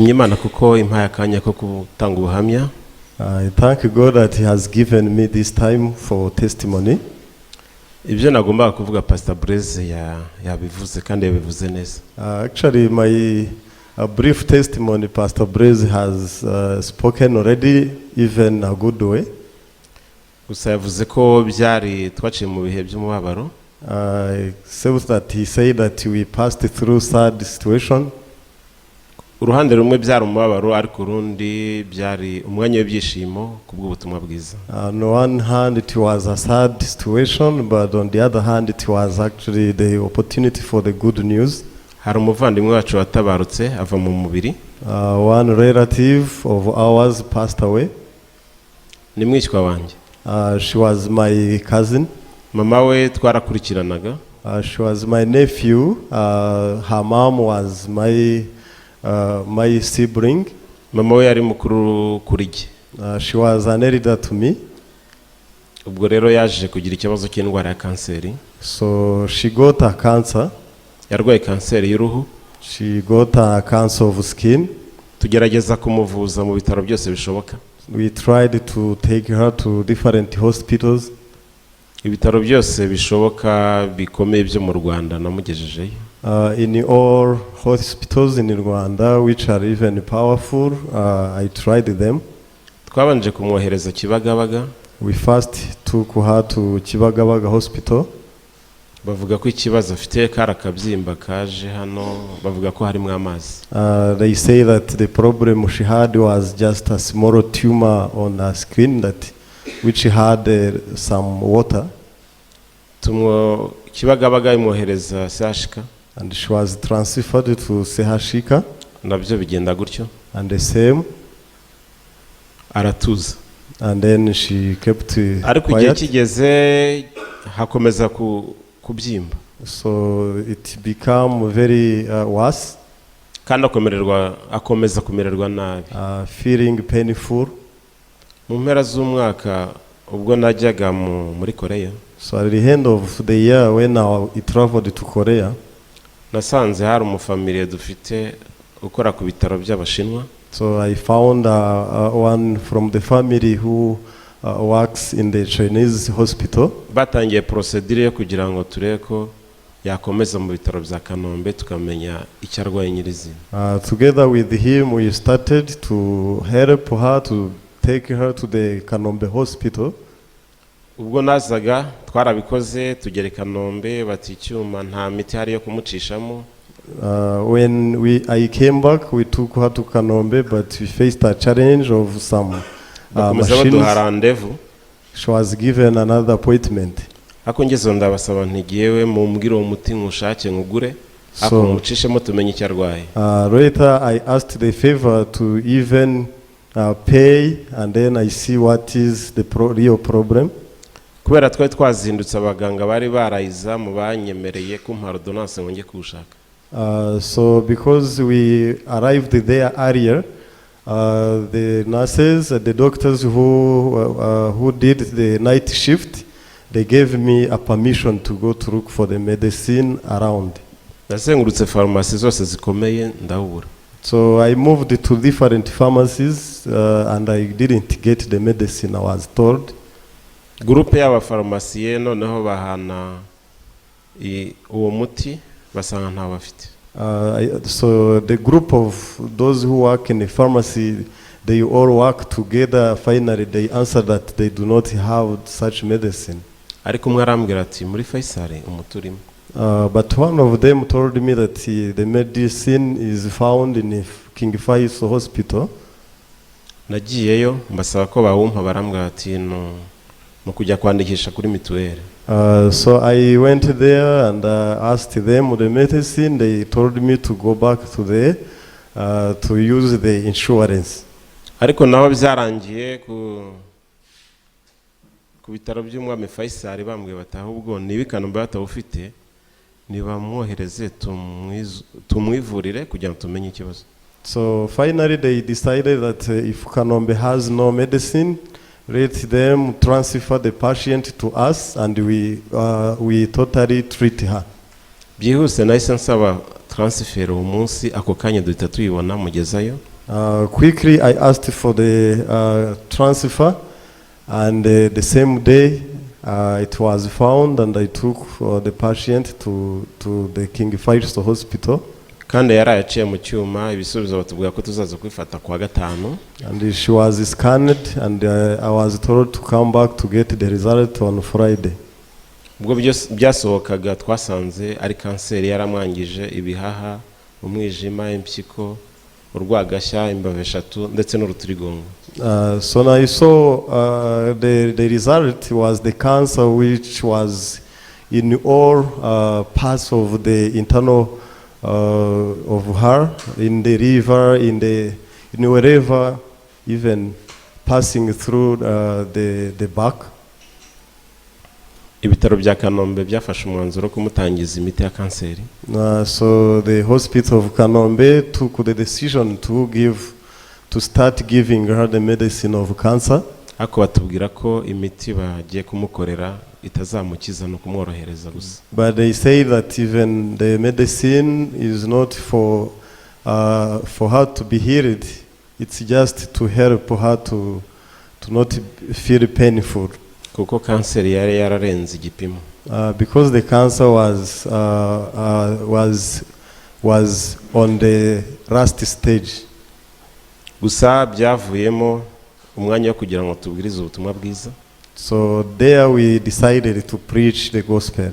Nshimye Imana kuko impaye akanya ko gutanga ubuhamya. I thank God that He has given me this time for testimony. Ibyo nagombaga kuvuga Pastor Blaise yabivuze kandi yabivuze neza. Actually, my brief testimony, Pastor Blaise has spoken already, even a good way. Gusa yavuze ko byari twaciye mu bihe by'umubabaro. Except that he said that we passed through sad situation. Uruhande rumwe byari umubabaro ariko urundi byari umwanya w'ibyishimo kubw'ubutumwa bwiza. On one hand it was a sad situation, but on the other hand it was actually the opportunity for the good news. Hari umuvandimwe wacu watabarutse ava mu mubiri. One relative of ours passed away. Ni mwishywa wanjye. She was my cousin. Mama we twarakurikiranaga. She was my nephew. Her mom was my sibling. Mama we yari mukuru kuri jye. She was an elder to me. Ubwo rero yaje kugira ikibazo cy'indwara ya kanseri. So she got a cancer. Yarwaye kanseri y'uruhu. She got a cancer of skin. Tugerageza kumuvuza mu bitaro byose bishoboka. We tried to take her to different hospitals. Ibitaro byose bishoboka bikomeye byo mu Rwanda namugejejeyo. In all hospitals in Rwanda which are even powerful, I tried them. Twabanje kumwohereza Kibagabaga. We first took her to Kibagabaga hospital. Bavuga ko ikibazo afite karakabyimba kaje hano, bavuga ko harimo amazi. They say that the problem she had was just a small tumor on her skin which had some water. Kibagabaga imwohereza Sashika. And she was transferred to Sehashika. Nabyo bigenda gutyo. And the same. Aratuza. And then she kept quiet. Ariko igihe kigeze hakomeza kubyimba. So it became very worse. Kandi akomeza kumererwa nabi. Feeling painful. Mu mpera z'umwaka ubwo najyaga muri Korea. So at the end of the year when I traveled to Korea, nasanze hari umufamiliye dufite ukora ku bitaro by'Abashinwa. So I found one from the family who works in the Chinese hospital. Batangiye procedure yo kugira ngo turebe ko yakomeza mu bitaro bya Kanombe tukamenya icyo arwaye nyirizina. Together with him we started to help her to take her to the Kanombe hospital. Ubwo nazaga twarabikoze tugere Kanombe bati icyuma nta miti hari yo kumucishamo. When I came back, we took her to Kanombe, but we faced a challenge of some machines. She was given another appointment. Ako ngezo ndabasaba ntigiyewe mumbwire umuti nkushake ngugure ako mucishemo tumenye icyo arwaye. Later I asked the favor to even pay, and then I see what is the real problem. Kubera twari twazindutse abaganga bari barayiza mu banyemereye kumpa ordonnance ngo nge kushaka. So because we arrived there earlier, the nurses, the doctors who did the night shift, they gave me a permission to go to look for the medicine around. Nasengurutse pharmacy zose zikomeye ndabura. So I moved to different pharmacies and I didn't get the medicine I was told. Groupe y'aba pharmaciye noneho bahana uwo muti basanga nta bafite. So the group of those who work in the pharmacy, they all work together. Finally they answered that they do not have such medicine. Ariko umwe arambwira ati muri Faisal umuturimo. But one of them told me that the medicine is found in King Faisal hospital. Nagiyeyo mbasaba ko bawumpa barambwira ati no mu kujya kwandikisha kuri mituweli. So I went there and asked them the medicine. They told me to go back to to use the insurance. Ariko naho byarangiye ku bitaro by'umwami Faisal bambwiye bataho ubwo nibikano batawufite nibamwohereze tumwivurire kugira ngo tumenye ikibazo. So finally they decided that if Kanombe has no medicine, let them transfer the patient to us and we totally treat her. Byihuse nahise nsaba transfer uwo munsi ako kanya duhita tuyibona mugezayo. Quickly, I asked for the transfer, and the same day it was found, and I took the patient to the King Faisal Hospital. kandi yarayaciye mu cyuma ibisubizo batubwira ko tuzaza kwifata kwa gatanu, And she was scanned, and I was told to come back to get the result on Friday. ubwo byasohokaga twasanze ari kanseri yaramwangije ibihaha, umwijima, impyiko, urwagashya, imbavu eshatu ndetse n'urutirigongo. So now I saw the result was the cancer which was in all parts of the internal of her, in the liver, in wherever, even passing through the back. Ibitaro bya Kanombe byafashe umwanzuro wo kumutangiza imiti ya kanseri. So the hospital of Kanombe took the decision to start giving her the medicine of cancer. Ariko batubwira ko imiti bagiye kumukorera itazamukiza no kumworohereza gusa. But they say that even the medicine is not for her to be healed. It's just to help her to not feel painful. Kuko kanseri yari yararenze igipimo. Because the cancer was on the last stage. Gusa byavuyemo umwanya wo kugira ngo tubwirize ubutumwa bwiza. So there we decided to preach the gospel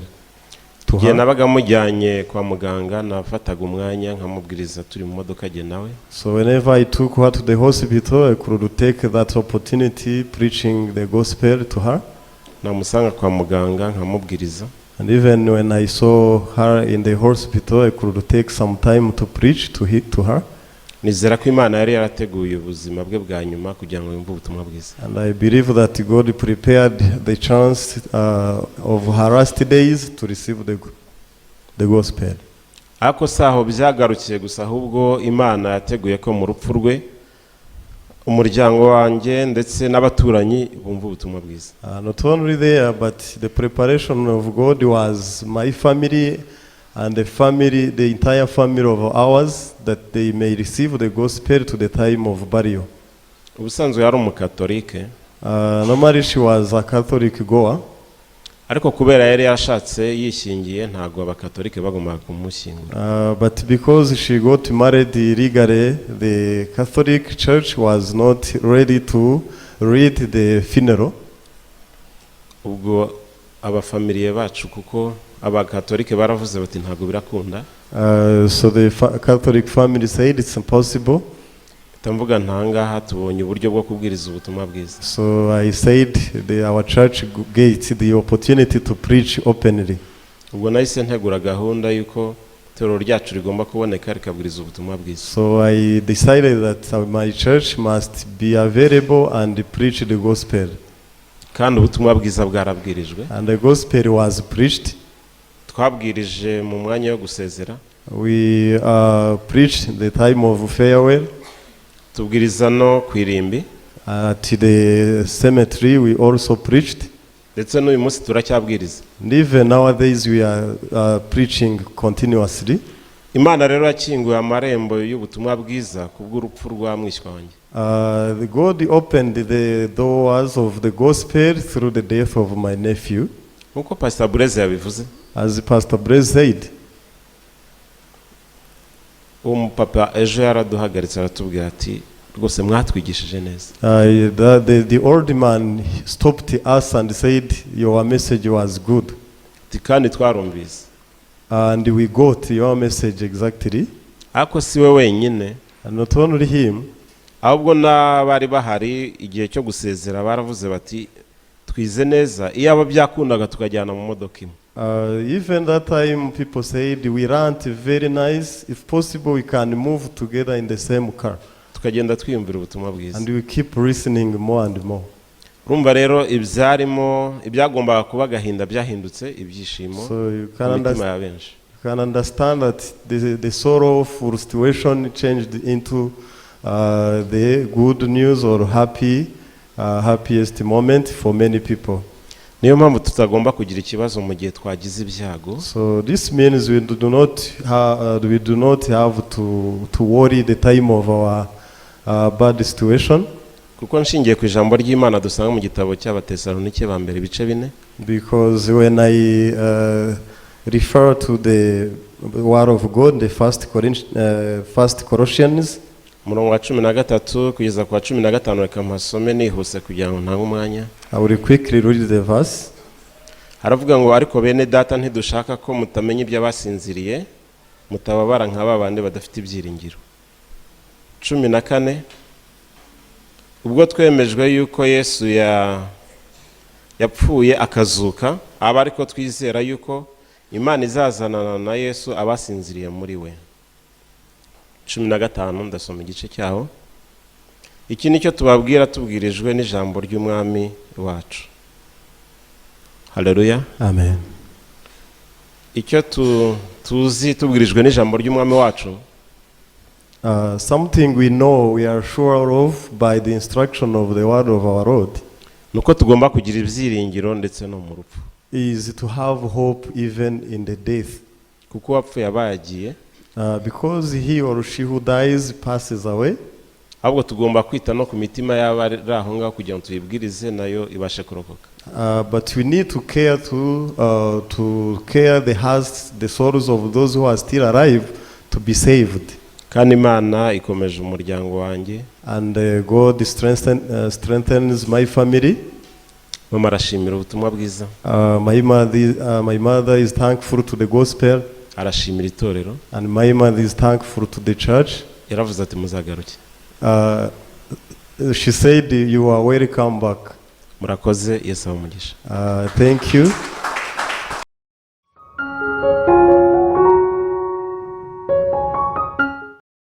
to Igihe her. nabaga mujyanye kwa muganga nafataga umwanya nkamubwiriza turi mu modoka jye nawe. So whenever I took her to the hospital, I could take that opportunity preaching the gospel to her. Namusanga kwa muganga nkamubwiriza. And even when I saw her in the hospital, I could take some time to preach to her. Nizera ko Imana yari yarateguye ubuzima bwe bwa nyuma kugira ngo yumve ubutumwa bwiza. And I believe that God prepared the chance of her last days to receive the gospel. Ariko saho byagarukiye gusa, ahubwo Imana yateguye ko mu rupfu rwe umuryango wanjye ndetse n'abaturanyi bumva ubutumwa bwiza. Not only there, but the preparation of God was my family and the entire family of ours, that they may receive the gospel to the time of burial. Ubusanzwe yari umukatolike. Normally she was a Catholic goer. Ariko kubera yari yarashatse yishingiye ntago abakatolike bagombaga kumushyingura. But because she got married legally, the Catholic Church was not ready to read the funeral. Ubwo abafamiliye bacu kuko abakatolike baravuze bati ntago birakunda. So the Catholic family said it's impossible. Tamvuga ntangaha tubonye uburyo bwo kubwiriza ubutumwa bwiza. So I said our church gave the opportunity to preach openly. Ubwo nahise ntegura gahunda yuko itorero ryacu rigomba kuboneka rikabwiriza ubutumwa bwiza. So I decided that my church must be available and preach the gospel. Kandi ubutumwa bwiza bwarabwirijwe. And the gospel was preached. Twabwirije mu mwanya wo gusezera. We preached the time of farewell. Tubwiriza no kwirimbi. At the cemetery we also preached. Ndetse n'uyu munsi turacyabwiriza. And even nowadays we are preaching continuously. Imana rero yakinguye amarembo y'ubutumwa bwiza kubw'urupfu rwa mwishywa wanjye. God opened the doors of the gospel through the death of my nephew. Nkuko Pastor Blaise yabivuze. As Pastor Blaise said. Papa ejo yaraduhagaritse aratubwira ati rwose mwatwigishije neza. The old man stopped us and said your message was good. Kandi twarumvise. And we got your message exactly. Ako siwe wenyine. And not only him. Ahubwo n'abari bahari igihe cyo gusezera baravuze bati twize neza iyo aba byakundaga tukajyana mu modoka imwe. Even that time people said we rent very nice, if possible we can move together in the same car. Tukagenda twiyumvira ubutumwa bwiza. And we keep listening more and more. Urumva rero ibyagombaga kuba agahinda byahindutse ibyishimo. So you can understand that the sorrowful situation changed into the good news or happiest moment for many people. Niyo mpamvu tutagomba kugira ikibazo mu gihe twagize ibyago. So this means we do not have to worry the time of our bad situation. kuko nshingiye ku ijambo ry'Imana dusanga mu gitabo cy'Abatesalonike ba mbere ibice 4, Because when I refer to the word of God, the first Colossians, umurongo wa 13 kugeza ku wa 15, reka mpasome nihuse kugira ngo ntange umwanya. I will quickly read the verse. Haravuga ngo ariko bene data ntidushaka ko mutamenya iby'abasinziriye, mutababara nka babandi badafite ibyiringiro. 14 ubwo twemejwe yuko Yesu yapfuye akazuka, aba ariko twizera yuko Imana izazanana na Yesu abasinziriye muri we. 15 ndasoma igice cyaho. Iki nicyo tubabwira tubwirijwe n'ijambo ry'Umwami wacu. Haleluya. Amen. Icyo tuzi tubwirijwe n'ijambo ry'Umwami wacu, Something we know, we are sure of by the instruction of the word of our Lord, nuko tugomba kugira ibyiringiro ndetse no mu rupfu, is to have hope even in the death. kuko wapfuye abayagiye, Because he or she who dies passes away. ahubwo tugomba kwita no ku mitima y'abari aho ngaho kugira ngo tuyibwirize nayo ibashe kurokoka. But we need to care to care the hearts, the souls of those who are still alive to be saved. Kandi Imana ikomeje umuryango wanjye, And God strengthens my family. mama arashimira ubutumwa bwiza, My mother is thankful to the gospel, arashimira itorero, and my mother is thankful to the church. yaravuze ati muzagaruke. She said, "You are welcome back." Murakoze, Yesu abamugisha. Thank you.